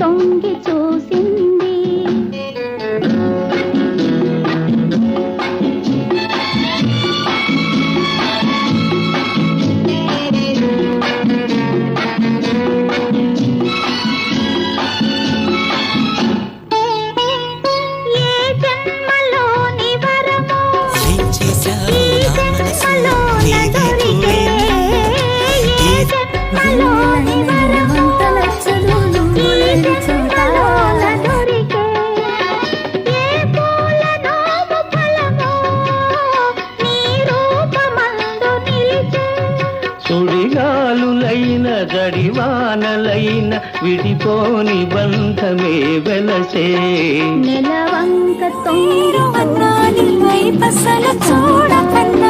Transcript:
తొంగి చూసింది. సుడిగాలులైన జడివానలైన విడిపోని బంధమే వెలసే. నెలవంక తొంగి పసల చూడకన్నా